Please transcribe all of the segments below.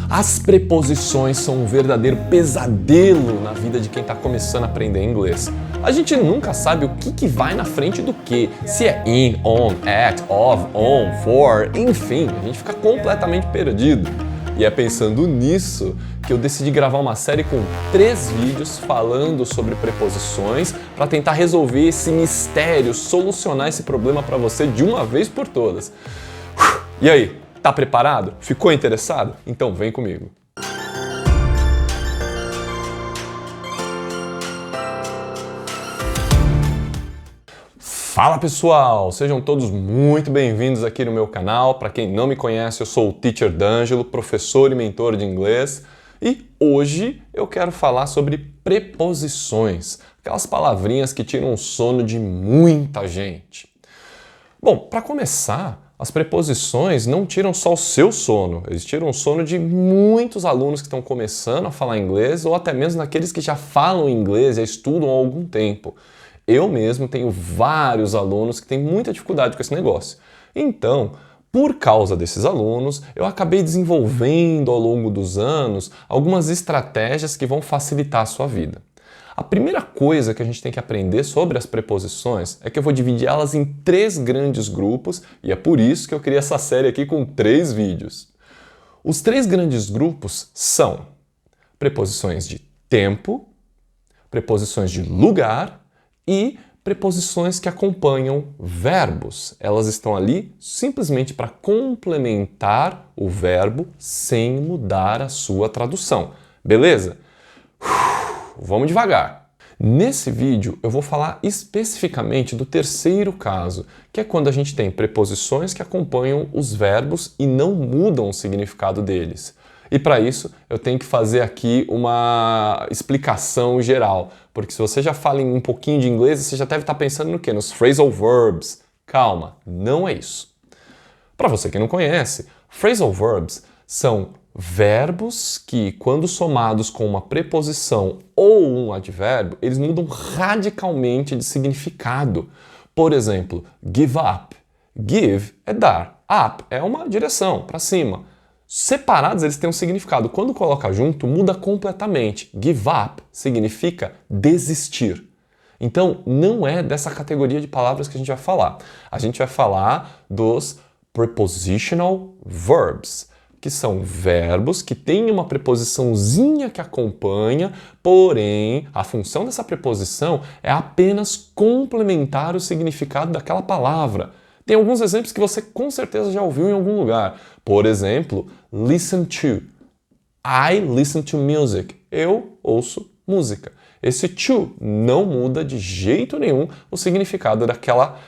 As preposições são um verdadeiro pesadelo na vida de quem está começando a aprender inglês. A gente nunca sabe o que vai na frente do que, se é in, on, at, of, on, for, enfim, a gente fica completamente perdido. E é pensando nisso que eu decidi gravar uma série com 3 vídeos falando sobre preposições para tentar resolver esse mistério, solucionar esse problema para você de uma vez por todas. E aí? Tá preparado? Ficou interessado? Então vem comigo. Fala pessoal, sejam todos muito bem-vindos aqui no meu canal. Para quem não me conhece, eu sou o Teacher D'Angelo, professor e mentor de inglês. E hoje eu quero falar sobre preposições, aquelas palavrinhas que tiram o sono de muita gente. Bom, para começar, as preposições não tiram só o seu sono, eles tiram o sono de muitos alunos que estão começando a falar inglês ou até mesmo daqueles que já falam inglês, já estudam há algum tempo. Eu mesmo tenho vários alunos que têm muita dificuldade com esse negócio. Então, por causa desses alunos, eu acabei desenvolvendo ao longo dos anos algumas estratégias que vão facilitar a sua vida. A primeira coisa que a gente tem que aprender sobre as preposições é que eu vou dividir elas em 3 grandes grupos e é por isso que eu criei essa série aqui com 3 vídeos. Os 3 grandes grupos são preposições de tempo, preposições de lugar e preposições que acompanham verbos. Elas estão ali simplesmente para complementar o verbo sem mudar a sua tradução. Beleza? Vamos devagar. Nesse vídeo eu vou falar especificamente do terceiro caso, que é quando a gente tem preposições que acompanham os verbos e não mudam o significado deles. E para isso eu tenho que fazer aqui uma explicação geral, porque se você já fala um pouquinho de inglês, você já deve estar pensando no quê? Nos phrasal verbs. Calma, não é isso. Para você que não conhece, phrasal verbs são verbos que, quando somados com uma preposição ou um advérbio, eles mudam radicalmente de significado. Por exemplo, give up. Give é dar. Up é uma direção, para cima. Separados, eles têm um significado. Quando coloca junto, muda completamente. Give up significa desistir. Então, não é dessa categoria de palavras que a gente vai falar. A gente vai falar dos prepositional verbs, que são verbos que têm uma preposiçãozinha que acompanha, porém, a função dessa preposição é apenas complementar o significado daquela palavra. Tem alguns exemplos que você com certeza já ouviu em algum lugar. Por exemplo, listen to. I listen to music. Eu ouço música. Esse to não muda de jeito nenhum o significado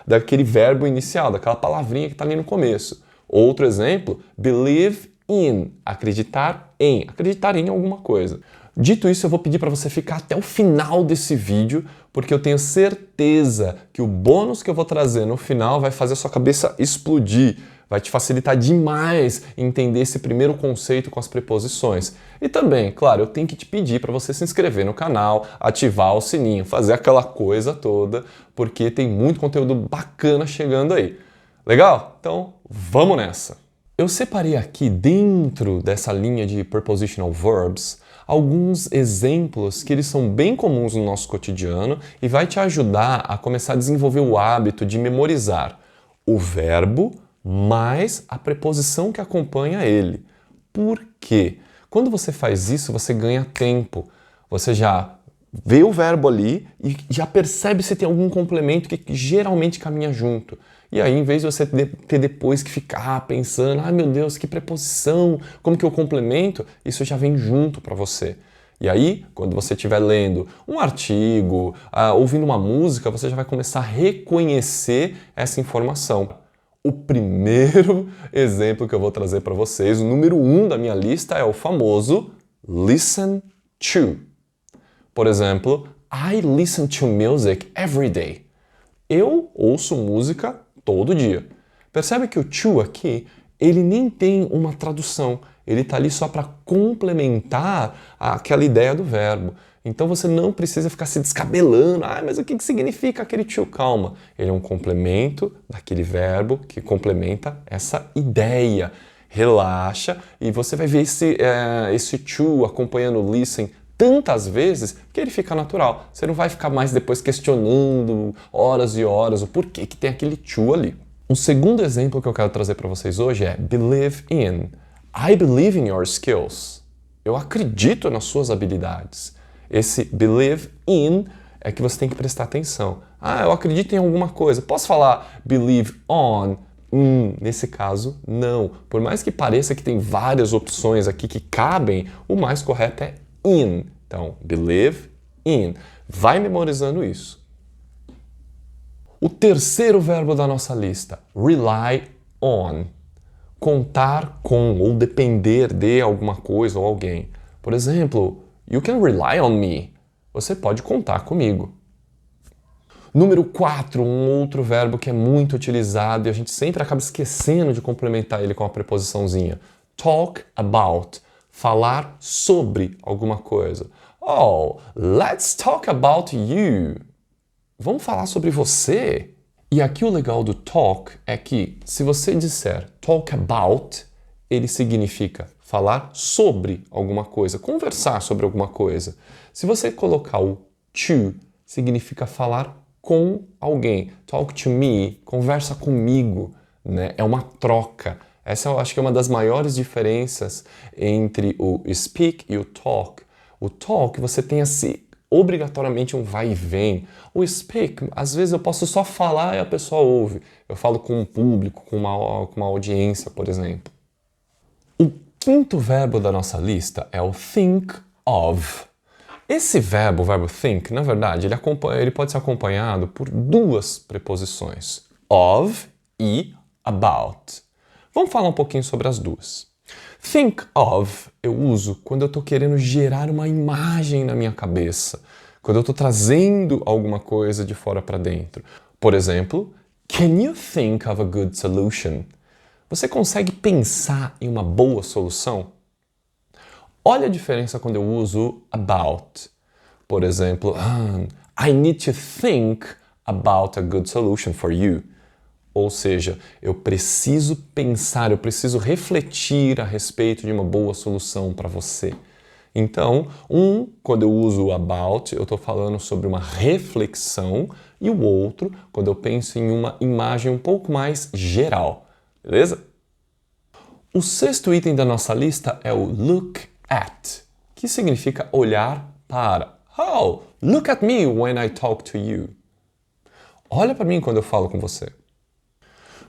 daquele verbo inicial, daquela palavrinha que está ali no começo. Outro exemplo, believe in, acreditar em alguma coisa. Dito isso, eu vou pedir para você ficar até o final desse vídeo, porque eu tenho certeza que o bônus que eu vou trazer no final vai fazer a sua cabeça explodir, vai te facilitar demais entender esse primeiro conceito com as preposições. E também, claro, eu tenho que te pedir para você se inscrever no canal, ativar o sininho, fazer aquela coisa toda, porque tem muito conteúdo bacana chegando aí. Legal? Então, vamos nessa! Eu separei aqui dentro dessa linha de prepositional verbs alguns exemplos que eles são bem comuns no nosso cotidiano e vai te ajudar a começar a desenvolver o hábito de memorizar o verbo mais a preposição que acompanha ele. Por quê? Quando você faz isso, você ganha tempo. Você já vê o verbo ali e já percebe se tem algum complemento que geralmente caminha junto. E aí, em vez de você ter depois que ficar pensando, ai meu Deus, que preposição, como que eu complemento, isso já vem junto para você. E aí, quando você estiver lendo um artigo, ouvindo uma música, você já vai começar a reconhecer essa informação. O primeiro exemplo que eu vou trazer para vocês, o número 1 da minha lista, é o famoso listen to. Por exemplo, I listen to music every day. Eu ouço música todo dia. Percebe que o to aqui, ele nem tem uma tradução. Ele está ali só para complementar aquela ideia do verbo. Então você não precisa ficar se descabelando. Ah, mas o que significa aquele to? Calma. Ele é um complemento daquele verbo que complementa essa ideia. relaxa e você vai ver esse to acompanhando o listen tantas vezes que ele fica natural. Você não vai ficar mais depois questionando horas e horas o porquê que tem aquele to ali. Um segundo exemplo que eu quero trazer para vocês hoje é believe in. I believe in your skills. Eu acredito nas suas habilidades. Esse believe in é que você tem que prestar atenção. Eu acredito em alguma coisa. Posso falar believe on? Nesse caso, não. Por mais que pareça que tem várias opções aqui que cabem, o mais correto é in. Então, believe in. Vai memorizando isso. O terceiro verbo da nossa lista, rely on. Contar com ou depender de alguma coisa ou alguém. Por exemplo, you can rely on me. Você pode contar comigo. Número 4, um outro verbo que é muito utilizado e a gente sempre acaba esquecendo de complementar ele com a preposiçãozinha. Talk about. Falar sobre alguma coisa. Oh, let's talk about you. Vamos falar sobre você? E aqui o legal do talk é que se você disser talk about, ele significa falar sobre alguma coisa, conversar sobre alguma coisa. Se você colocar o to, significa falar com alguém. Talk to me, conversa comigo, né? É uma troca. Essa eu acho que é uma das maiores diferenças entre o speak e o talk. O talk, você tem obrigatoriamente um vai e vem. O speak, às vezes eu posso só falar e a pessoa ouve. Eu falo com um público, com uma audiência, por exemplo. O quinto verbo da nossa lista é o think of. Esse verbo, o verbo think, na verdade, ele pode ser acompanhado por duas preposições, of e about. Vamos falar um pouquinho sobre as duas. Think of eu uso quando eu estou querendo gerar uma imagem na minha cabeça, quando eu estou trazendo alguma coisa de fora para dentro. Por exemplo, can you think of a good solution? Você consegue pensar em uma boa solução? Olha a diferença quando eu uso about. Por exemplo, I need to think about a good solution for you. Ou seja, eu preciso pensar, eu preciso refletir a respeito de uma boa solução para você. Então, quando eu uso o about, eu estou falando sobre uma reflexão, e o outro, quando eu penso em uma imagem um pouco mais geral. Beleza? O sexto item da nossa lista é o look at, que significa olhar para. Oh, look at me when I talk to you. Olha para mim quando eu falo com você.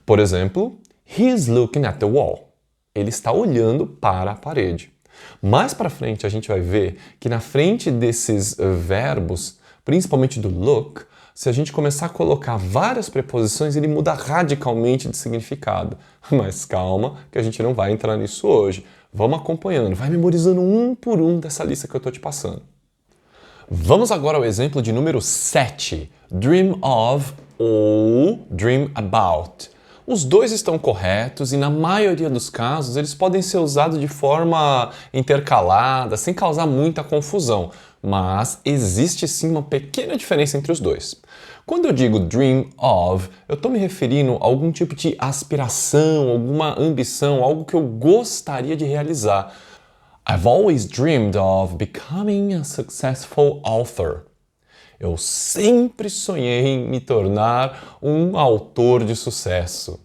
Por exemplo, he's looking at the wall. Ele está olhando para a parede. Mais para frente a gente vai ver que na frente desses verbos, principalmente do look, se a gente começar a colocar várias preposições, ele muda radicalmente de significado. Mas calma, que a gente não vai entrar nisso hoje. Vamos acompanhando, vai memorizando um por um dessa lista que eu estou te passando. Vamos agora ao exemplo de número 7, dream of ou dream about. Os dois estão corretos e na maioria dos casos eles podem ser usados de forma intercalada, sem causar muita confusão, mas existe sim uma pequena diferença entre os dois. Quando eu digo dream of, eu estou me referindo a algum tipo de aspiração, alguma ambição, algo que eu gostaria de realizar. I've always dreamed of becoming a successful author. Eu sempre sonhei em me tornar um autor de sucesso.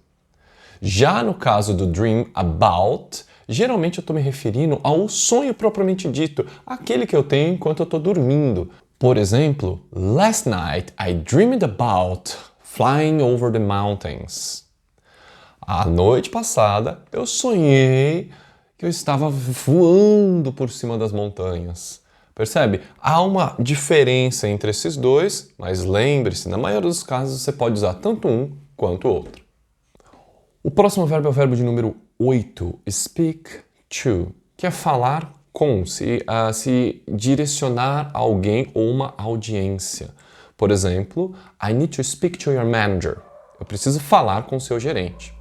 Já no caso do dream about, geralmente eu estou me referindo ao sonho propriamente dito, aquele que eu tenho enquanto eu estou dormindo. Por exemplo, last night I dreamed about flying over the mountains. A noite passada eu sonhei que eu estava voando por cima das montanhas. Percebe? Há uma diferença entre esses dois, mas lembre-se, na maioria dos casos você pode usar tanto um quanto o outro. O próximo verbo é o verbo de número 8, speak to, que é falar com, se direcionar a alguém ou uma audiência. Por exemplo, I need to speak to your manager. Eu preciso falar com o seu gerente.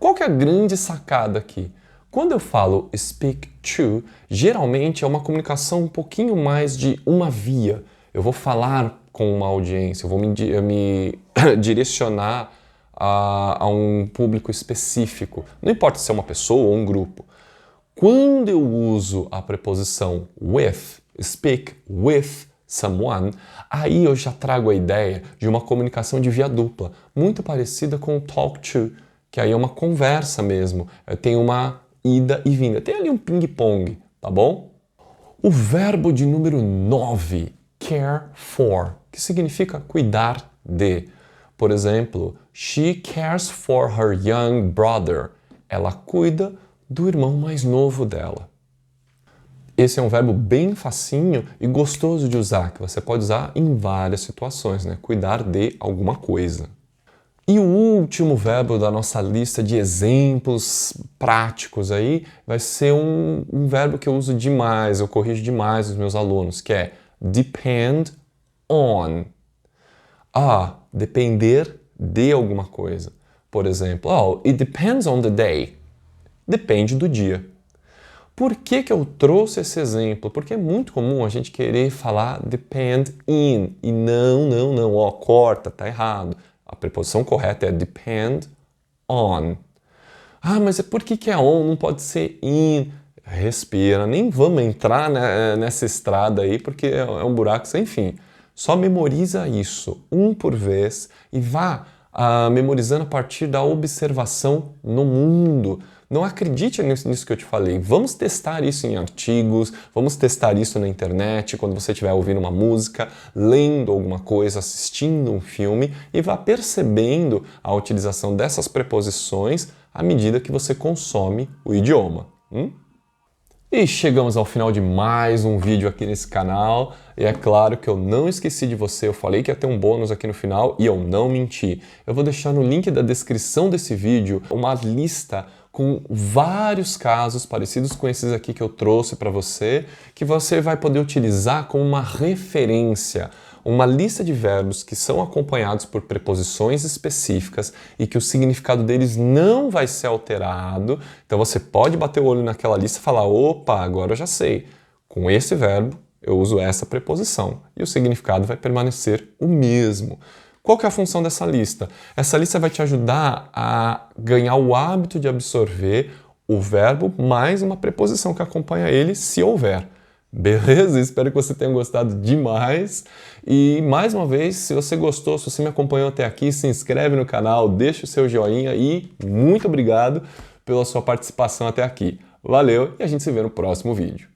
Qual que é a grande sacada aqui? Quando eu falo speak to, geralmente é uma comunicação um pouquinho mais de uma via. Eu vou falar com uma audiência, eu vou me direcionar a um público específico. Não importa se é uma pessoa ou um grupo. Quando eu uso a preposição with, speak with someone, aí eu já trago a ideia de uma comunicação de via dupla, muito parecida com o talk to, que aí é uma conversa mesmo, tem uma ida e vinda, tem ali um ping-pong, tá bom? O verbo de número 9, care for, que significa cuidar de. Por exemplo, she cares for her young brother. Ela cuida do irmão mais novo dela. Esse é um verbo bem facinho e gostoso de usar, que você pode usar em várias situações, né? Cuidar de alguma coisa. E o último verbo da nossa lista de exemplos práticos aí vai ser um verbo que eu uso demais, eu corrijo demais os meus alunos, que é depend on. Depender de alguma coisa. Por exemplo, it depends on the day. Depende do dia. Por que eu trouxe esse exemplo? Porque é muito comum a gente querer falar depend in e não, corta, tá errado. A preposição correta é depend on. Mas por que é on? Não pode ser in. Respira, nem vamos entrar nessa estrada aí porque é um buraco sem fim. Só memoriza isso, um por vez, e vá memorizando a partir da observação no mundo. Não acredite nisso que eu te falei. Vamos testar isso em artigos, vamos testar isso na internet, quando você estiver ouvindo uma música, lendo alguma coisa, assistindo um filme, e vá percebendo a utilização dessas preposições à medida que você consome o idioma. E chegamos ao final de mais um vídeo aqui nesse canal, e é claro que eu não esqueci de você, eu falei que ia ter um bônus aqui no final e eu não menti. Eu vou deixar no link da descrição desse vídeo uma lista com vários casos parecidos com esses aqui que eu trouxe para você, que você vai poder utilizar como uma referência, uma lista de verbos que são acompanhados por preposições específicas e que o significado deles não vai ser alterado. Então você pode bater o olho naquela lista e falar, opa, agora eu já sei. Com esse verbo eu uso essa preposição e o significado vai permanecer o mesmo. Qual que é a função dessa lista? Essa lista vai te ajudar a ganhar o hábito de absorver o verbo mais uma preposição que acompanha ele, se houver. Beleza? Espero que você tenha gostado demais. E mais uma vez, se você gostou, se você me acompanhou até aqui, se inscreve no canal, deixa o seu joinha e muito obrigado pela sua participação até aqui. Valeu e a gente se vê no próximo vídeo.